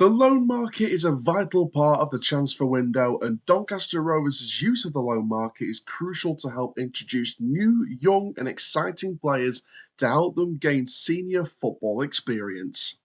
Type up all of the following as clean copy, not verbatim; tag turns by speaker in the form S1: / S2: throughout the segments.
S1: The loan market is a vital part of the transfer window, and Doncaster Rovers' use of the loan market is crucial to help introduce new, young, and exciting players to help them gain senior football experience.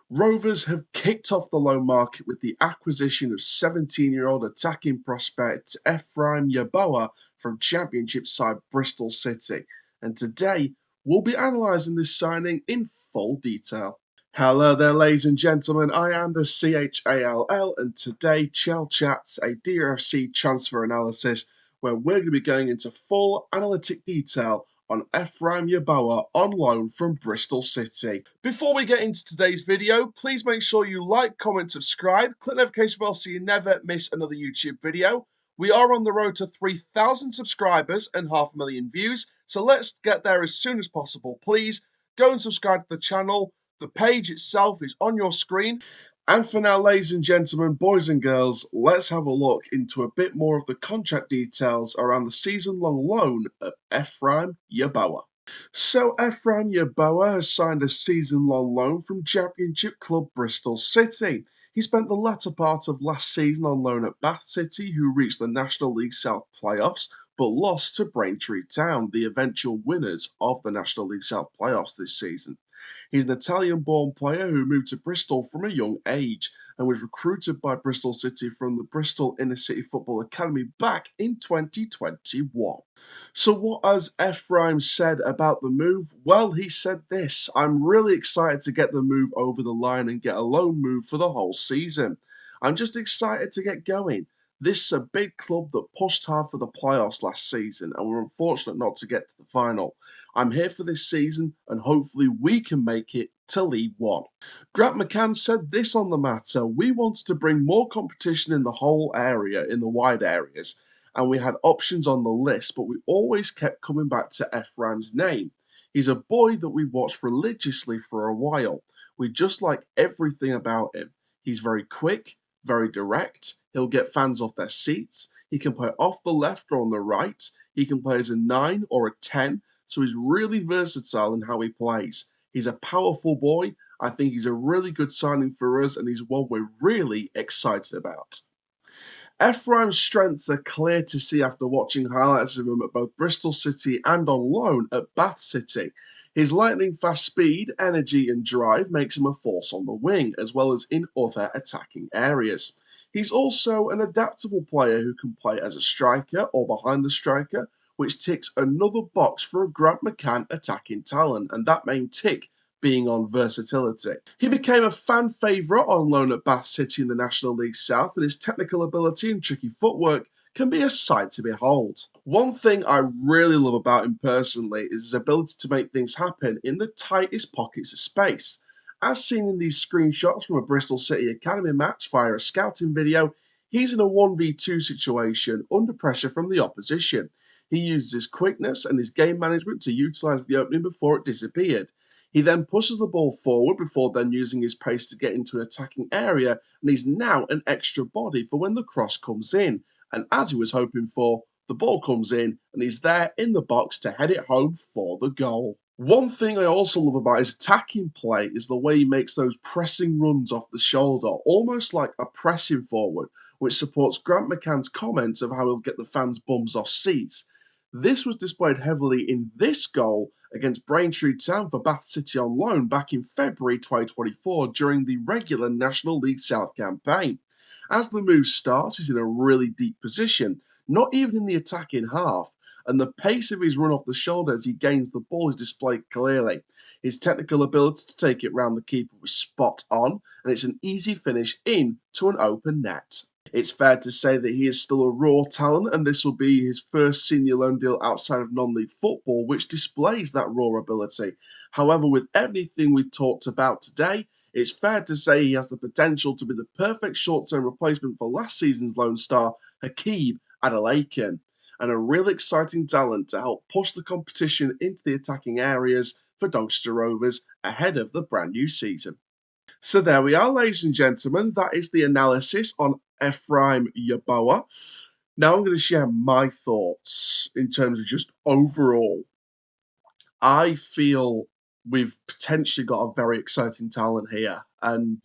S1: Rovers have kicked off the loan market with the acquisition of 17-year-old attacking prospect Ephraim Yeboah from Championship side Bristol City, and today we'll be analysing this signing in full detail. Hello there, ladies and gentlemen. I am the CHALL, and today Chall Chats, a DRFC transfer analysis, where we're going to be going into full analytic detail on Ephraim Yeboah on loan from Bristol City. Before we get into today's video, please make sure you like, comment, subscribe, click the notification bell so you never miss another YouTube video. We are on the road to 3,000 subscribers and 500,000 views, so let's get there as soon as possible. Please go and subscribe to the channel. The page itself is on your screen. And for now, ladies and gentlemen, boys and girls, let's have a look into a bit more of the contract details around the season-long loan of Ephraim Yeboah. So Ephraim Yeboah has signed a season-long loan from Championship club Bristol City. He spent the latter part of last season on loan at Bath City, who reached the National League South playoffs, but lost to Braintree Town, the eventual winners of the National League South playoffs this season. He's an Italian-born player who moved to Bristol from a young age and was recruited by Bristol City from the Bristol Inner City Football Academy back in 2021. So what has Ephraim said about the move? Well, he said this: "I'm really excited to get the move over the line and get a loan move for the whole season. I'm just excited to get going. This is a big club that pushed hard for the playoffs last season and were unfortunate not to get to the final. I'm here for this season and hopefully we can make it to League One." McCann said this on the matter: "We wanted to bring more competition in the whole area, in the wide areas, and we had options on the list, but we always kept coming back to Ephraim's name. He's a boy that we watched religiously for a while. We just like everything about him. He's very quick, very direct. He'll get fans off their seats. He can play off the left or on the right. He can play as a 9 or a 10, so he's really versatile in how he plays. He's a powerful boy. I think he's a really good signing for us, and he's one we're really excited about." Ephraim's strengths are clear to see after watching highlights of him at both Bristol City and on loan at Bath City. His lightning-fast speed, energy and drive makes him a force on the wing, as well as in other attacking areas. He's also an adaptable player who can play as a striker or behind the striker, which ticks another box for a McCann attacking talent, and that main tick being on versatility. He became a fan favourite on loan at Bath City in the National League South, and his technical ability and tricky footwork can be a sight to behold. One thing I really love about him personally is his ability to make things happen in the tightest pockets of space. As seen in these screenshots from a Bristol City Academy match via a scouting video, he's in a 1v2 situation under pressure from the opposition. He uses his quickness and his game management to utilise the opening before it disappeared. He then pushes the ball forward before then using his pace to get into an attacking area, and he's now an extra body for when the cross comes in. And as he was hoping for, the ball comes in and he's there in the box to head it home for the goal. One thing I also love about his attacking play is the way he makes those pressing runs off the shoulder, almost like a pressing forward, which supports McCann's comments of how he'll get the fans' bums off seats. This was displayed heavily in this goal against Braintree Town for Bath City on loan back in February 2024 during the regular National League South campaign. As the move starts, he's in a really deep position, not even in the attacking half, and the pace of his run off the shoulder as he gains the ball is displayed clearly. His technical ability to take it round the keeper was spot on, and it's an easy finish in to an open net. It's fair to say that he is still a raw talent, and this will be his first senior loan deal outside of non-league football, which displays that raw ability. However, with everything we've talked about today, it's fair to say he has the potential to be the perfect short-term replacement for last season's Lone Star, Hakeeb Adelakan, and a real exciting talent to help push the competition into the attacking areas for Doncaster Rovers ahead of the brand new season. So there we are, ladies and gentlemen. That is the analysis on Ephraim Yeboah. Now I'm going to share my thoughts in terms of just overall. I feel we've potentially got a very exciting talent here. And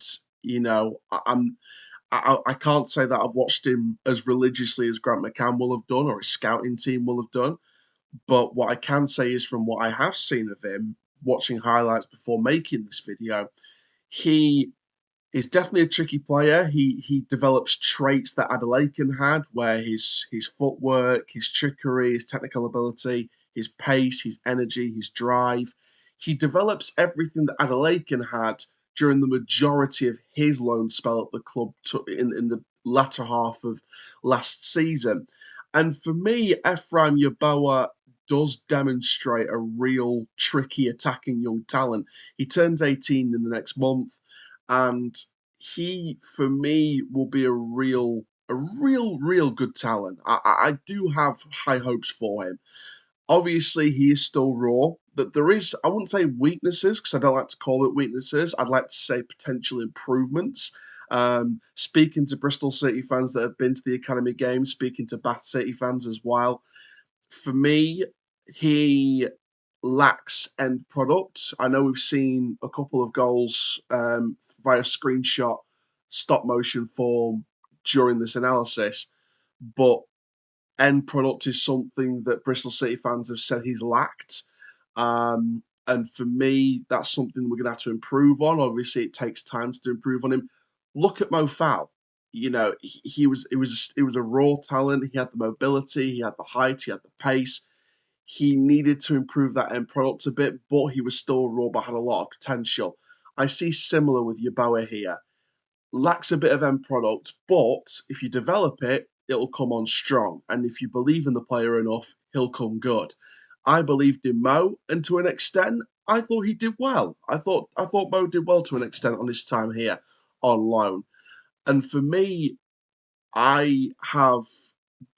S1: I can't say that I've watched him as religiously as Grant McCann will have done or his scouting team will have done. But what I can say is from what I have seen of him, watching highlights before making this video, he is definitely a tricky player. He develops traits that Adelakan had, where his footwork, his trickery, his technical ability, his pace, his energy, his drive. He develops everything that Adelakan had during the majority of his loan spell at the club in the latter half of last season. And for me, Ephraim Yeboah does demonstrate a real tricky attacking young talent. He turns 18 in the next month, and he, for me, will be a real good talent. I do have high hopes for him. Obviously, he is still raw. That there is, I wouldn't say weaknesses because I don't like to call it weaknesses. I'd like to say potential improvements. Speaking to Bristol City fans that have been to the academy games, speaking to Bath City fans as well, for me, he lacks end product. I know we've seen a couple of goals via screenshot, stop motion form during this analysis, but end product is something that Bristol City fans have said he's lacked. And for me, that's something we're going to have to improve on. Obviously, it takes time to improve on him. Look at Mo Fowl. He was a raw talent. He had the mobility, he had the height, he had the pace. He needed to improve that end product a bit, but he was still raw, but had a lot of potential. I see similar with Yeboah here. Lacks a bit of end product, but if you develop it, it'll come on strong. And if you believe in the player enough, he'll come good. I believed in Mo, and to an extent, I thought he did well. I thought Mo did well to an extent on his time here on loan. And for me, I have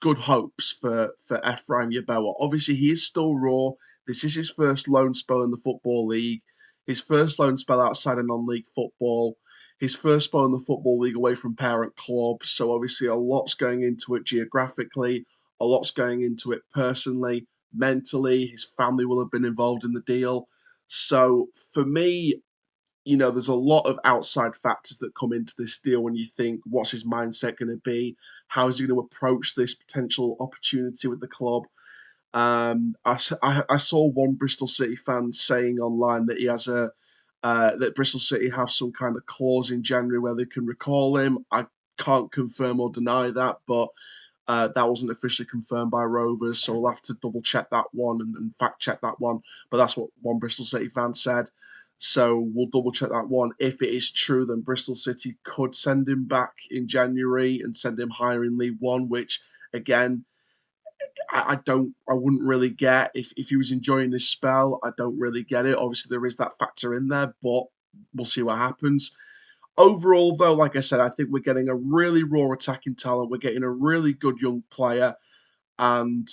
S1: good hopes for Ephraim Yeboah. Obviously, he is still raw. This is his first loan spell in the Football League, his first loan spell outside of non-league football, his first spell in the Football League away from parent club. So obviously, a lot's going into it geographically, a lot's going into it personally, mentally. His family will have been involved in the deal. So for me, there's a lot of outside factors that come into this deal when you think, what's his mindset going to be? How is he going to approach this potential opportunity with the club? I saw one Bristol City fan saying online that he has that Bristol City have some kind of clause in January where they can recall him. I can't confirm or deny that, but that wasn't officially confirmed by Rovers, so we'll have to double check that one and fact check that one. But that's what one Bristol City fan said. So we'll double check that one. If it is true, then Bristol City could send him back in January and send him higher in League One, which again, I wouldn't really get if he was enjoying this spell. I don't really get it. Obviously, there is that factor in there, but we'll see what happens. Overall, though, like I said, I think we're getting a really raw attacking talent. We're getting a really good young player. And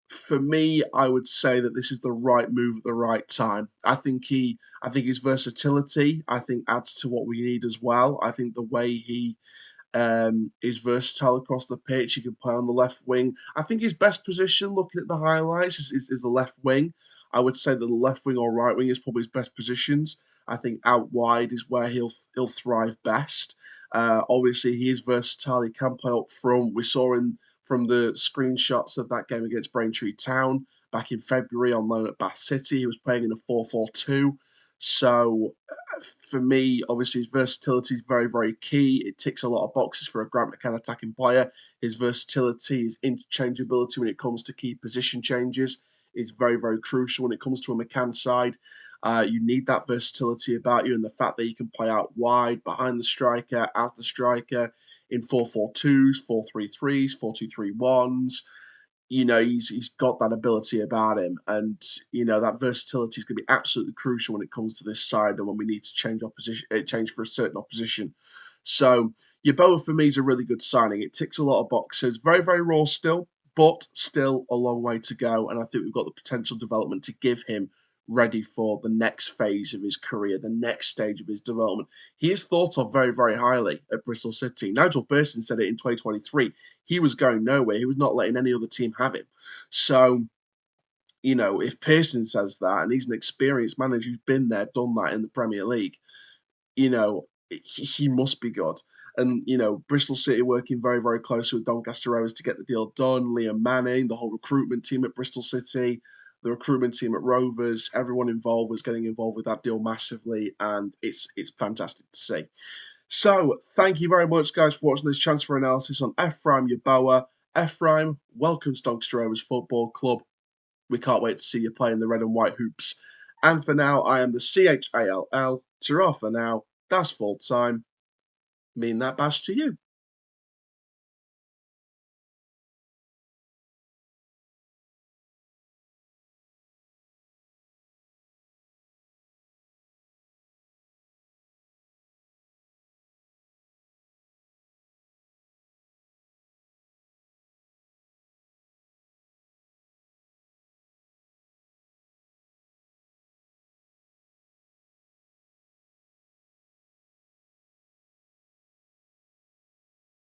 S1: for me, I would say that this is the right move at the right time. I think his versatility, I think adds to what we need as well. I think the way he is versatile across the pitch. He can play on the left wing. I think his best position, looking at the highlights, is the left wing. I would say that the left wing or right wing is probably his best positions. I think out wide is where he'll thrive best. Obviously, he is versatile. He can play up front. We saw him from the screenshots of that game against Braintree Town back in February on loan at Bath City. He was playing in a 4-4-2. So for me, obviously, his versatility is very, very key. It ticks a lot of boxes for a Grant McCann attacking player. His versatility, his interchangeability when it comes to key position changes is very, very crucial when it comes to a McCann side. You need that versatility about you and the fact that you can play out wide, behind the striker, as the striker, in 4-4-2s, 4-3-3s, 4-2-3-1s. He's got that ability about him, and that versatility is going to be absolutely crucial when it comes to this side and when we need to change for a certain opposition. So Yeboah for me is a really good signing. It ticks a lot of boxes. Very, very raw still, but still a long way to go. And I think we've got the potential development to give him ready for the next phase of his career, the next stage of his development. He is thought of very, very highly at Bristol City. Nigel Pearson said it in 2023. He was going nowhere. He was not letting any other team have him. So, if Pearson says that, and he's an experienced manager who's been there, done that in the Premier League, you know, he must be good. And, Bristol City working very, very closely with Doncaster Rovers to get the deal done. Liam Manning, the whole recruitment team at Bristol City, the recruitment team at Rovers, everyone involved was getting involved with that deal massively, and it's fantastic to see. So, thank you very much, guys, for watching this transfer analysis on Ephraim Yeboah. Ephraim, welcome to Doncaster Rovers Football Club. We can't wait to see you play in the red and white hoops. And for now, I am the CHALL. Ta for now. That's full time. Mean that bash to you.